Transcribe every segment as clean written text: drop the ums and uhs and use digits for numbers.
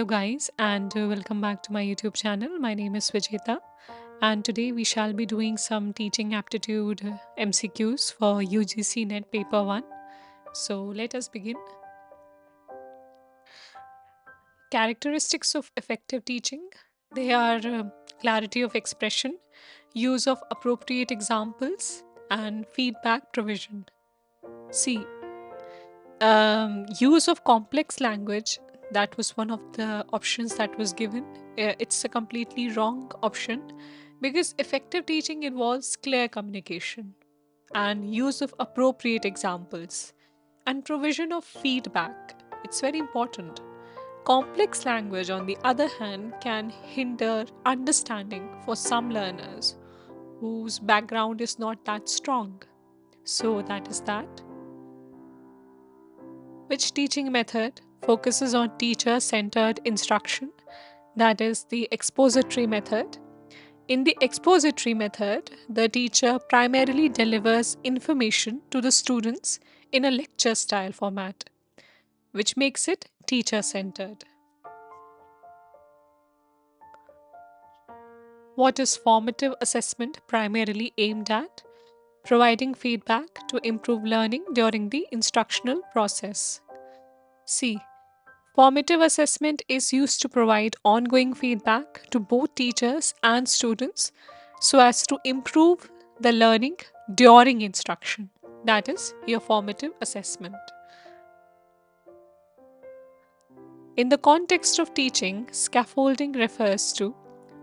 Hello, guys, and welcome back to my YouTube channel. My name is Vijeta, and today we shall be doing some teaching aptitude MCQs for UGC NET Paper 1. So, let us begin. Characteristics of effective teaching, they are clarity of expression, use of appropriate examples, and feedback provision. See, use of complex language, that was one of the options that was given. It's a completely wrong option because effective teaching involves clear communication and use of appropriate examples and provision of feedback. It's very important. Complex language, on the other hand, can hinder understanding for some learners whose background is not that strong. So, that is that. Which teaching method focuses on teacher centered instruction? That is the expository method. In the expository method, the teacher primarily delivers information to the students in a lecture style format, which makes it teacher centered. What is formative assessment primarily aimed at? Providing feedback to improve learning during the instructional process. C. Formative assessment is used to provide ongoing feedback to both teachers and students so as to improve the learning during instruction. That is your formative assessment. In the context of teaching, scaffolding refers to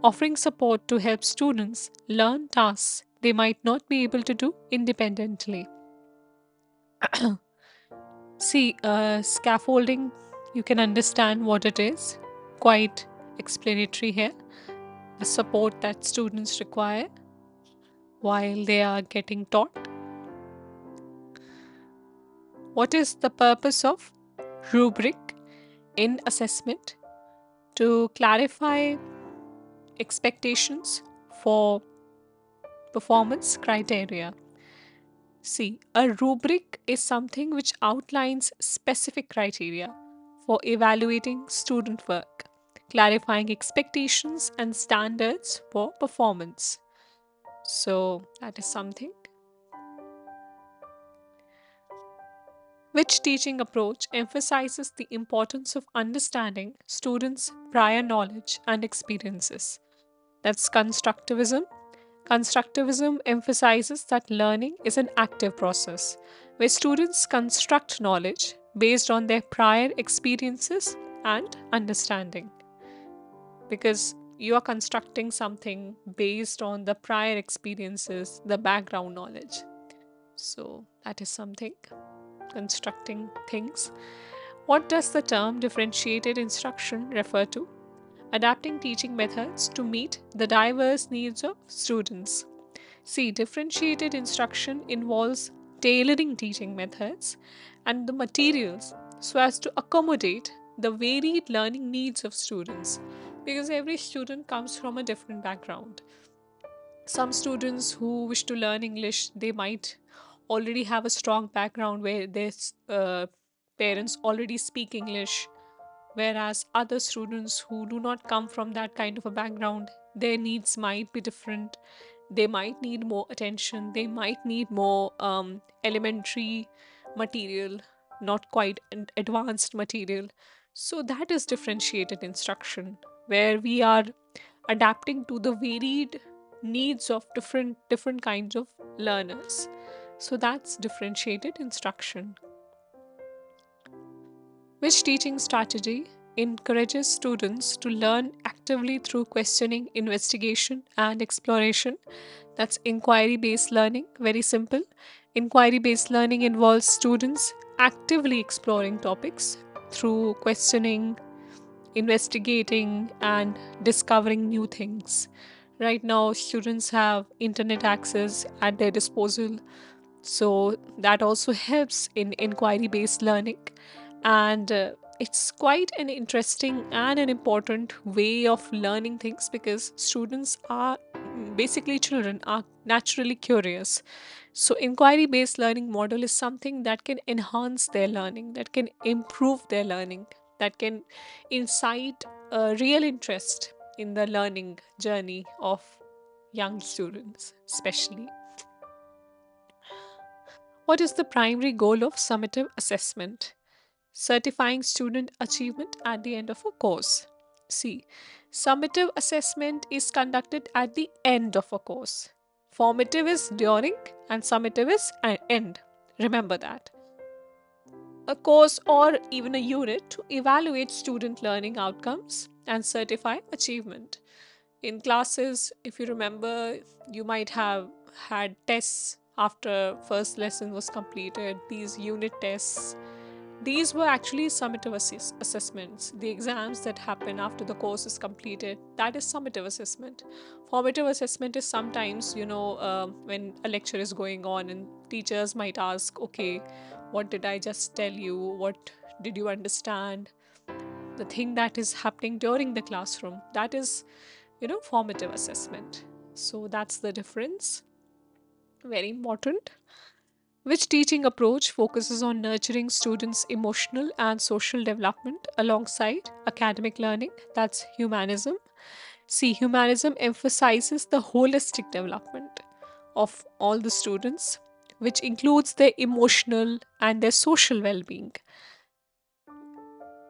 offering support to help students learn tasks they might not be able to do independently. See, scaffolding, you can understand what it is. Quite explanatory here. The support that students require while they are getting taught. What is the purpose of rubric in assessment? To clarify expectations for performance criteria. See, a rubric is something which outlines specific criteria for evaluating student work, clarifying expectations and standards for performance. So, that is something. Which teaching approach emphasizes the importance of understanding students' prior knowledge and experiences? That's constructivism. Constructivism emphasizes that learning is an active process where students construct knowledge based on their prior experiences and understanding. Because you are constructing something based on the prior experiences, the background knowledge. So, that is something. Constructing things. What does the term differentiated instruction refer to? Adapting teaching methods to meet the diverse needs of students. See, differentiated instruction involves tailoring teaching methods and the materials so as to accommodate the varied learning needs of students because every student comes from a different background. Some students who wish to learn English, they might already have a strong background where their parents already speak English, whereas other students who do not come from that kind of a background, their needs might be different. They might need more attention, they might need more elementary material, not quite advanced material. So that is differentiated instruction where we are adapting to the varied needs of different kinds of learners. So that's differentiated instruction. Which teaching strategy encourages students to learn actively through questioning, investigation, and exploration? That's inquiry based learning. Very simple. Inquiry based learning involves students actively exploring topics through questioning, investigating, and discovering new things. Right now, students have internet access at their disposal, so that also helps in inquiry based learning. And it's quite an interesting and an important way of learning things because students are basically children are naturally curious. So inquiry based learning model is something that can enhance their learning, that can improve their learning. that can incite a real interest in the learning journey of young students, especially. What is the primary goal of summative assessment? Certifying student achievement at the end of a course. See, summative assessment is conducted at the end of a course. Formative is during and summative is end. Remember that. A course or even a unit to evaluate student learning outcomes and certify achievement. In classes, if you remember, you might have had tests after first lesson was completed, these unit tests. These were actually summative assessments, the exams that happen after the course is completed. That is summative assessment. Formative assessment is sometimes, when a lecture is going on and teachers might ask, okay, what did I just tell you? What did you understand? The thing that is happening during the classroom. That is, formative assessment. So that's the difference. Very important. Which teaching approach focuses on nurturing students' emotional and social development alongside academic learning? That's humanism. See, humanism emphasizes the holistic development of all the students, which includes their emotional and their social well being.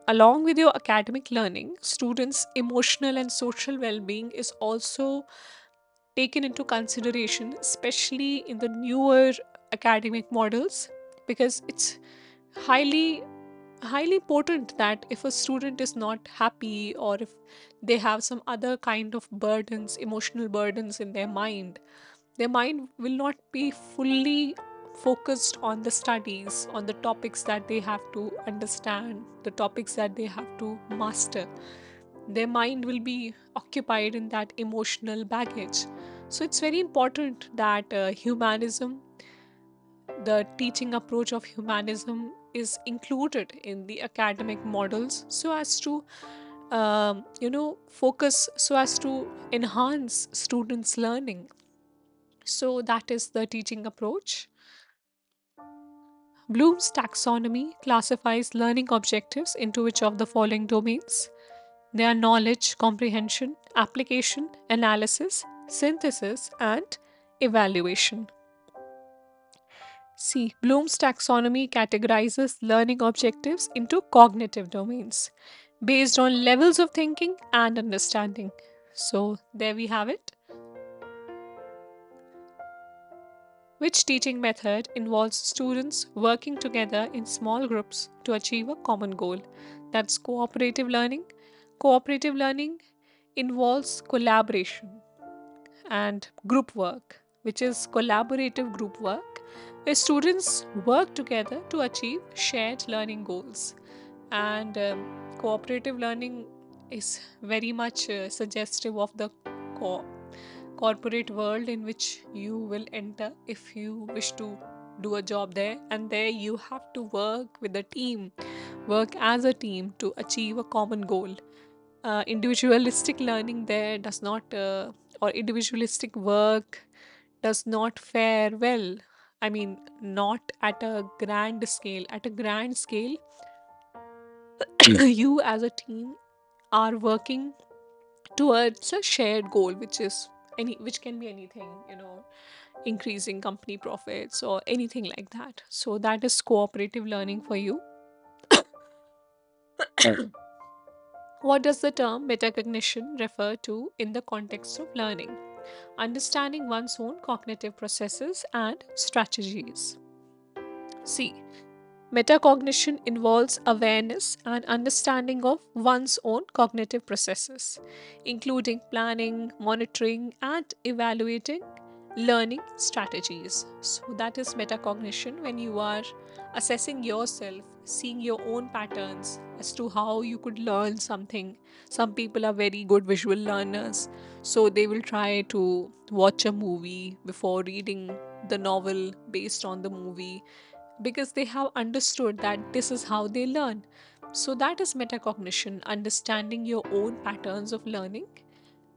Along with your academic learning, students' emotional and social well being is also taken into consideration, especially in the newer academic models, because it's highly highly potent that if a student is not happy or if they have some other kind of burdens, emotional burdens in their mind will not be fully focused on the studies, on the topics that they have to understand, the topics that they have to master. Their mind will be occupied in that emotional baggage. So it's very important that humanism, the teaching approach of humanism, is included in the academic models so as to focus, so as to enhance students learning. So that is the teaching approach. Bloom's taxonomy classifies learning objectives into which of the following domains? They are knowledge, comprehension, application, analysis, synthesis, and evaluation. See, Bloom's taxonomy categorizes learning objectives into cognitive domains based on levels of thinking and understanding. So, there we have it. Which teaching method involves students working together in small groups to achieve a common goal? That's cooperative learning. Cooperative learning involves collaboration and group work, which is collaborative group work, where students work together to achieve shared learning goals. And cooperative learning is very much suggestive of the co- corporate world in which you will enter if you wish to do a job there. And there you have to work with a team, work as a team to achieve a common goal. Individualistic learning there does not, or individualistic work does not fare well. I mean, not at a grand scale. At a grand scale, you as a team are working towards a shared goal, which can be anything, increasing company profits or anything like that. So that is cooperative learning for you. What does the term metacognition refer to in the context of learning? Understanding one's own cognitive processes and strategies. C. Metacognition involves awareness and understanding of one's own cognitive processes, including planning, monitoring, and evaluating learning strategies. So, that is metacognition when you are assessing yourself, seeing your own patterns as to how you could learn something. Some people are very good visual learners, so they will try to watch a movie before reading the novel based on the movie because they have understood that this is how they learn. So, that is metacognition, understanding your own patterns of learning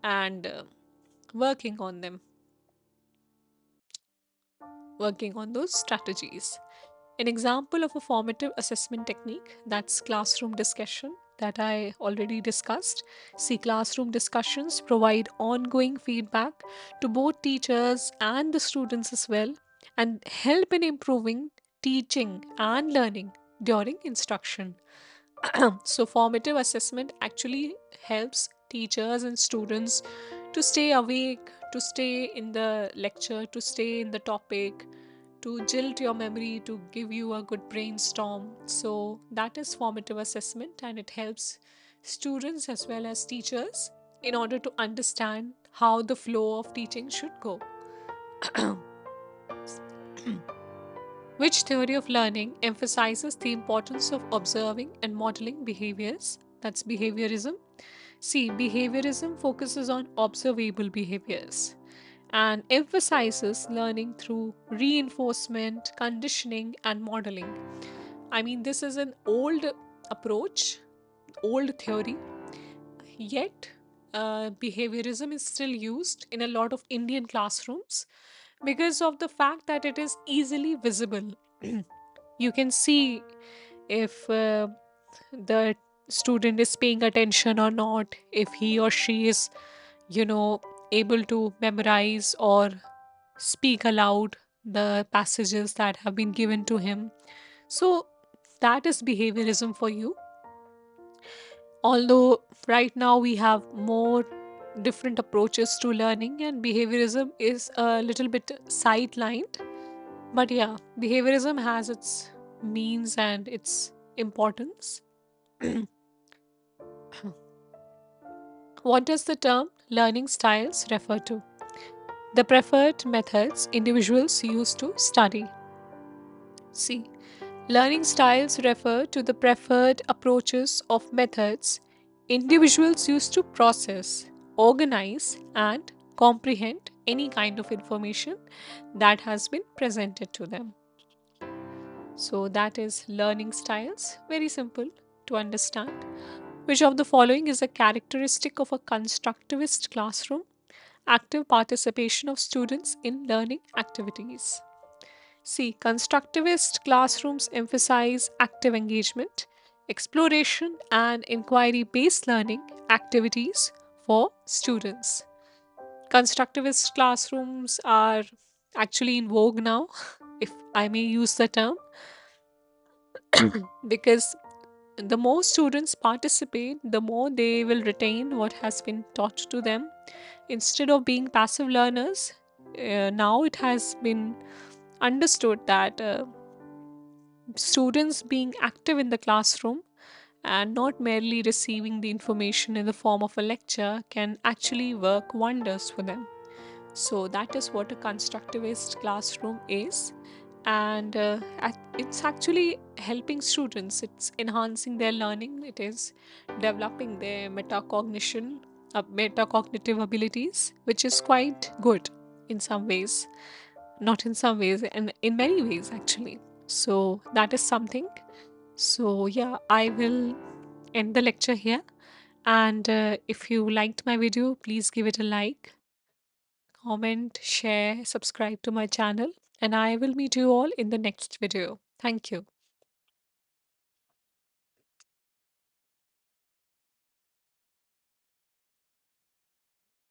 and working on them, working on those strategies. An example of a formative assessment technique, that's classroom discussion, that I already discussed. See, classroom discussions provide ongoing feedback to both teachers and the students as well, and help in improving teaching and learning during instruction. So, formative assessment actually helps teachers and students to stay awake, to stay in the lecture, to stay in the topic, to jilt your memory, to give you a good brainstorm. So, that is formative assessment, and it helps students as well as teachers in order to understand how the flow of teaching should go. Which theory of learning emphasizes the importance of observing and modeling behaviors? That's behaviorism. See, behaviorism focuses on observable behaviors and emphasizes learning through reinforcement, conditioning, and modeling. I mean, this is an old approach, old theory, yet behaviorism is still used in a lot of Indian classrooms because of the fact that it is easily visible. You can see if the student is paying attention or not, if he or she is, you know, able to memorize or speak aloud the passages that have been given to him. So that is behaviorism for you. Although right now we have more different approaches to learning, and behaviorism is a little bit sidelined. But yeah, behaviorism has its means and its importance. What does the term learning styles refer to? The preferred methods individuals use to study. See, learning styles refer to the preferred approaches of methods individuals use to process, organize, and comprehend any kind of information that has been presented to them. So, that is learning styles. Very simple to understand. Which of the following is a characteristic of a constructivist classroom? Active participation of students in learning activities. See, constructivist classrooms emphasize active engagement, exploration, and inquiry based learning activities for students. Constructivist classrooms are actually in vogue now, if I may use the term, because the more students participate, the more they will retain what has been taught to them. Instead of being passive learners, now it has been understood that students being active in the classroom and not merely receiving the information in the form of a lecture can actually work wonders for them. So, that is what a constructivist classroom is. And it's actually helping students, it's enhancing their learning, it is developing their metacognitive abilities, which is quite good in some ways, not in some ways, and in many ways actually. So, that is something. So, yeah, I will end the lecture here. And if you liked my video, please give it a like, comment, share, subscribe to my channel, and I will meet you all in the next video. Thank you.